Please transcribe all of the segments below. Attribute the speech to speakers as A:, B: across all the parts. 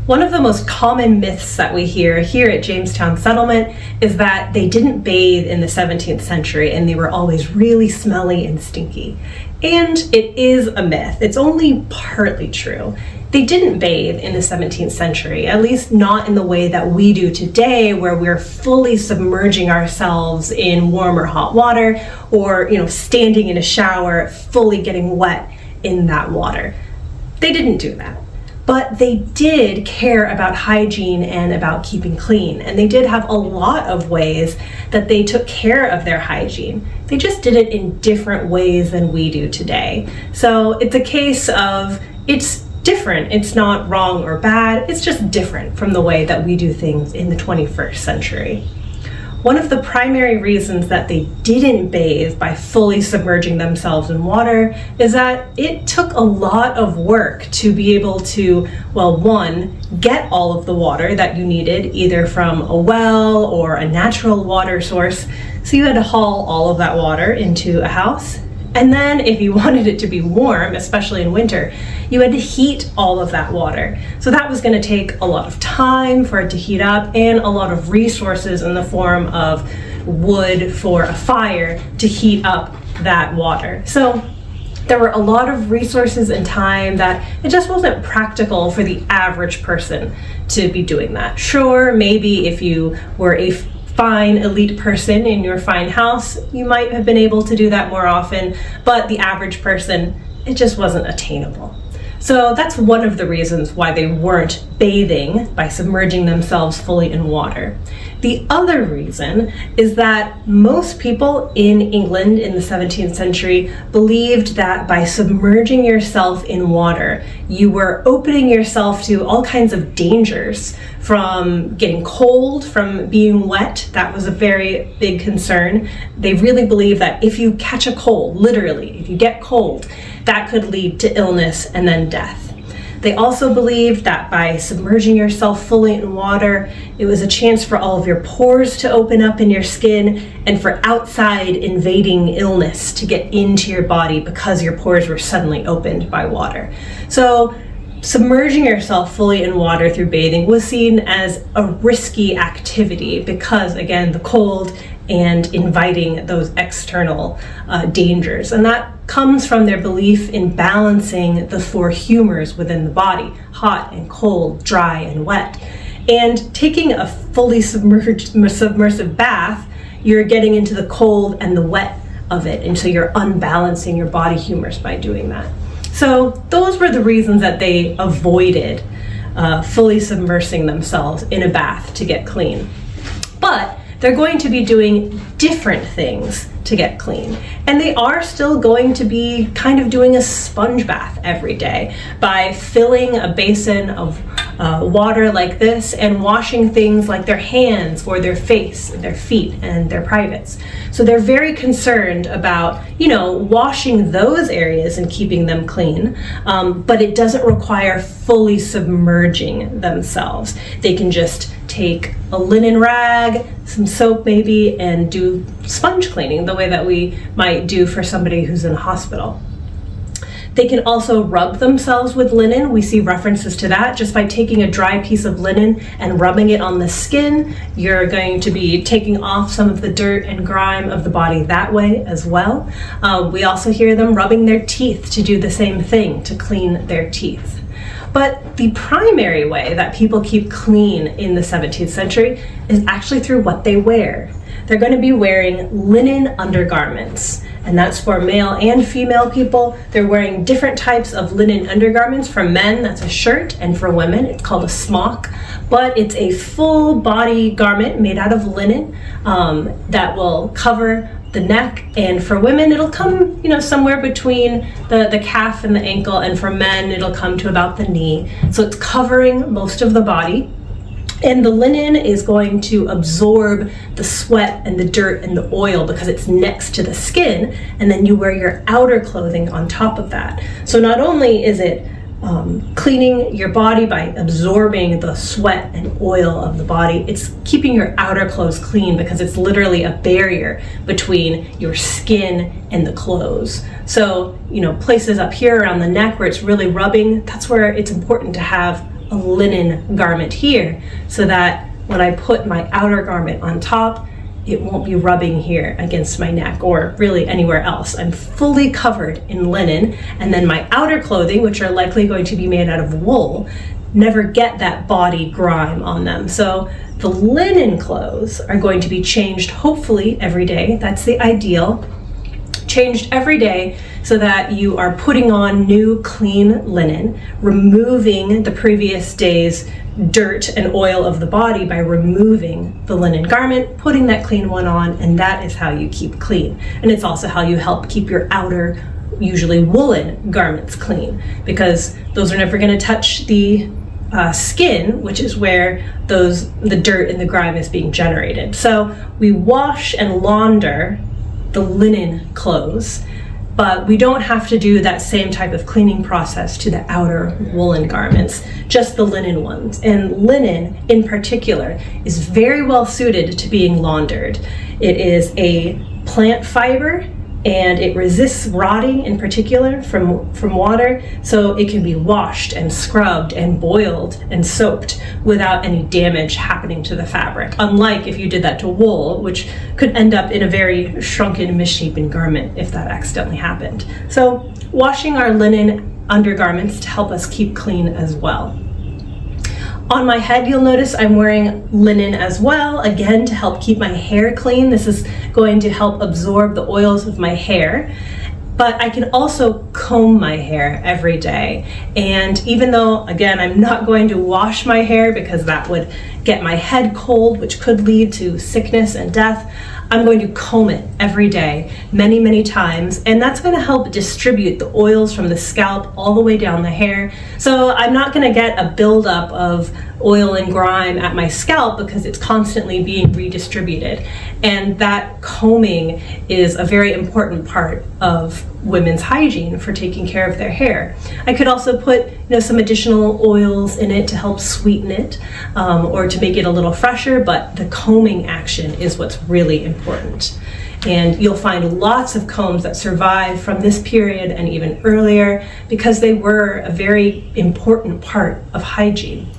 A: One of the most common myths that we hear here at Jamestown Settlement is that they didn't bathe in the 17th century and they were always really smelly and stinky. And it is a myth. It's only partly true. They didn't bathe in the 17th century, at least not in the way that we do today, where we're fully submerging ourselves in warm or hot water, or standing in a shower, fully getting wet in that water. They didn't do that. But they did care about hygiene and about keeping clean. And they did have a lot of ways that they took care of their hygiene. They just did it in different ways than we do today. So it's a case of it's different. It's not wrong or bad. It's just different from the way that we do things in the 21st century. One of the primary reasons that they didn't bathe by fully submerging themselves in water is that it took a lot of work to be able to, well, one, get all of the water that you needed, either from a well or a natural water source. So you had to haul all of that water into a house. And then if you wanted it to be warm, especially in winter, you had to heat all of that water. So that was going to take a lot of time for it to heat up and a lot of resources in the form of wood for a fire to heat up that water. So there were a lot of resources and time that it just wasn't practical for the average person to be doing that. Sure, maybe if you were a fine elite person in your fine house, you might have been able to do that more often, but the average person, it just wasn't attainable. So that's one of the reasons why they weren't bathing by submerging themselves fully in water. The other reason is that most people in England in the 17th century believed that by submerging yourself in water, you were opening yourself to all kinds of dangers, from getting cold, from being wet. That was a very big concern. They really believed that if you catch a cold, literally, if you get cold, that could lead to illness and then death. They also believed that by submerging yourself fully in water, it was a chance for all of your pores to open up in your skin and for outside invading illness to get into your body because your pores were suddenly opened by water. So submerging yourself fully in water through bathing was seen as a risky activity because, again, the cold and inviting those external dangers. And that comes from their belief in balancing the four humors within the body: hot and cold, dry and wet. And taking a fully submersive bath, you're getting into the cold and the wet of it. And so you're unbalancing your body humors by doing that. So those were the reasons that they avoided fully submersing themselves in a bath to get clean. But they're going to be doing different things to get clean. And they are still going to be kind of doing a sponge bath every day by filling a basin of water like this and washing things like their hands or their face, their feet, and their privates. So they're very concerned about, washing those areas and keeping them clean, but it doesn't require fully submerging themselves. They can just take a linen rag, some soap maybe, and do sponge cleaning the way that we might do for somebody who's in a hospital. They can also rub themselves with linen. We see references to that. Just by taking a dry piece of linen and rubbing it on the skin, you're going to be taking off some of the dirt and grime of the body that way as well. We also hear them rubbing their teeth to do the same thing, to clean their teeth. But the primary way that people keep clean in the 17th century is actually through what they wear. They're going to be wearing linen undergarments, and that's for male and female people. They're wearing different types of linen undergarments. For men, that's a shirt, and for women, it's called a smock. But it's a full body garment made out of linen that will cover the neck, and for women it'll come somewhere between the calf and the ankle, and for men it'll come to about the knee. So it's covering most of the body, and the linen is going to absorb the sweat and the dirt and the oil because it's next to the skin, and then you wear your outer clothing on top of that. So not only is it cleaning your body by absorbing the sweat and oil of the body, it's keeping your outer clothes clean because it's literally a barrier between your skin and the clothes. So, places up here around the neck where it's really rubbing, that's where it's important to have a linen garment here, so that when I put my outer garment on top, it won't be rubbing here against my neck or really anywhere else. I'm fully covered in linen, and then my outer clothing, which are likely going to be made out of wool, never get that body grime on them. So the linen clothes are going to be changed hopefully every day. That's the ideal. Changed every day so that you are putting on new clean linen, removing the previous day's dirt and oil of the body by removing the linen garment, putting that clean one on, and that is how you keep clean. And it's also how you help keep your outer, usually woolen garments clean, because those are never going to touch the skin, which is where the dirt and the grime is being generated. So we wash and launder the linen clothes, but we don't have to do that same type of cleaning process to the outer woolen garments, just the linen ones. And linen in particular is very well suited to being laundered. It is a plant fiber, and it resists rotting in particular from water, so it can be washed and scrubbed and boiled and soaped without any damage happening to the fabric, unlike if you did that to wool, which could end up in a very shrunken, misshapen garment if that accidentally happened. So washing our linen undergarments to help us keep clean as well. On my head, you'll notice I'm wearing linen as well, again, to help keep my hair clean. This is going to help absorb the oils of my hair. But I can also comb my hair every day. And even though, again, I'm not going to wash my hair because that would get my head cold, which could lead to sickness and death, I'm going to comb it every day, many, many times, and that's going to help distribute the oils from the scalp all the way down the hair. So I'm not going to get a buildup of oil and grime at my scalp because it's constantly being redistributed. And that combing is a very important part of women's hygiene for taking care of their hair. I could also put some additional oils in it to help sweeten it or to make it a little fresher, but the combing action is what's really important. And you'll find lots of combs that survive from this period and even earlier because they were a very important part of hygiene.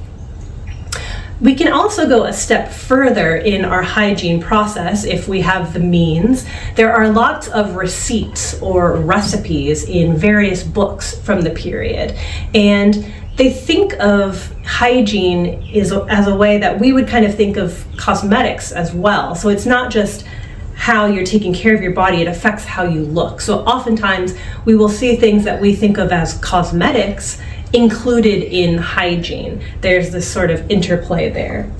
A: We can also go a step further in our hygiene process if we have the means. There are lots of receipts or recipes in various books from the period, and they think of hygiene as a way that we would kind of think of cosmetics as well. So it's not just how you're taking care of your body, it affects how you look. So oftentimes we will see things that we think of as cosmetics included in hygiene. There's this sort of interplay there.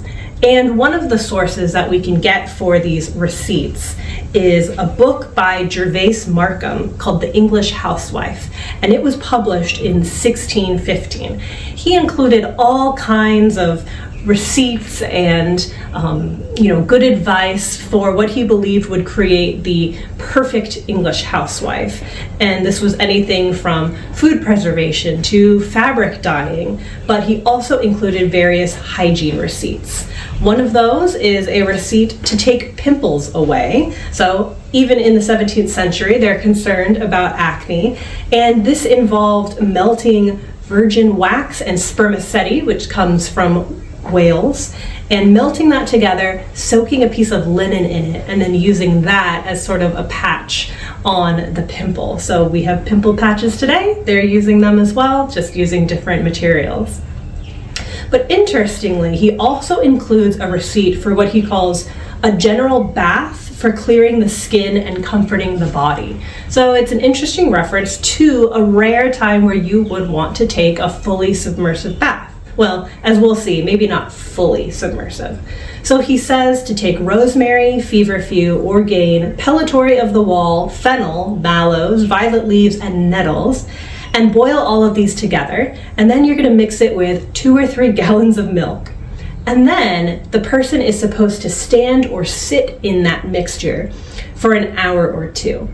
A: And one of the sources that we can get for these receipts is a book by Gervase Markham called The English Housewife, and it was published in 1615. He included all kinds of receipts and good advice for what he believed would create the perfect English housewife. And this was anything from food preservation to fabric dyeing, but he also included various hygiene receipts. One of those is a receipt to take pimples away. So even in the 17th century, they're concerned about acne, and this involved melting virgin wax and spermaceti, which comes from Wales, and melting that together, soaking a piece of linen in it, and then using that as sort of a patch on the pimple. So we have pimple patches today. They're using them as well, just using different materials. But interestingly, he also includes a receipt for what he calls a general bath for clearing the skin and comforting the body. So it's an interesting reference to a rare time where you would want to take a fully submersive bath. Well, as we'll see, maybe not fully submersive. So he says to take rosemary, feverfew, orgain, pellitory of the wall, fennel, mallows, violet leaves, and nettles, and boil all of these together. And then you're going to mix it with 2 or 3 gallons of milk. And then the person is supposed to stand or sit in that mixture for an hour or 2.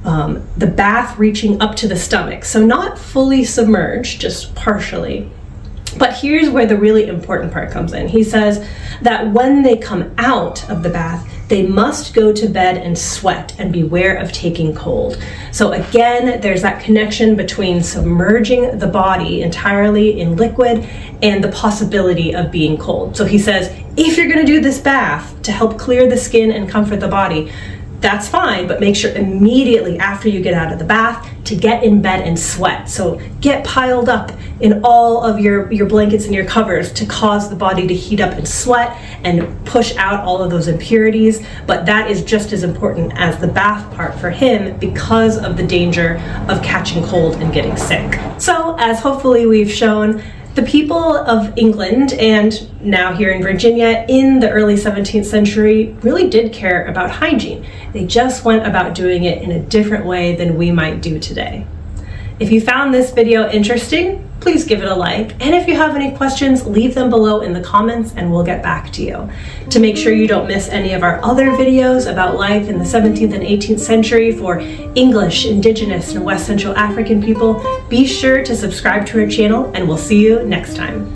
A: The bath reaching up to the stomach. So not fully submerged, just partially. But here's where the really important part comes in. He says that when they come out of the bath, they must go to bed and sweat and beware of taking cold. So again, there's that connection between submerging the body entirely in liquid and the possibility of being cold. So he says, if you're going to do this bath to help clear the skin and comfort the body, that's fine, but make sure immediately after you get out of the bath to get in bed and sweat. So get piled up in all of your blankets and your covers to cause the body to heat up and sweat and push out all of those impurities. But that is just as important as the bath part for him because of the danger of catching cold and getting sick. So as hopefully we've shown, the people of England and now here in Virginia in the early 17th century really did care about hygiene. They just went about doing it in a different way than we might do today. If you found this video interesting, please give it a like. And if you have any questions, leave them below in the comments and we'll get back to you. To make sure you don't miss any of our other videos about life in the 17th and 18th century for English, Indigenous, and West Central African people, be sure to subscribe to our channel and we'll see you next time.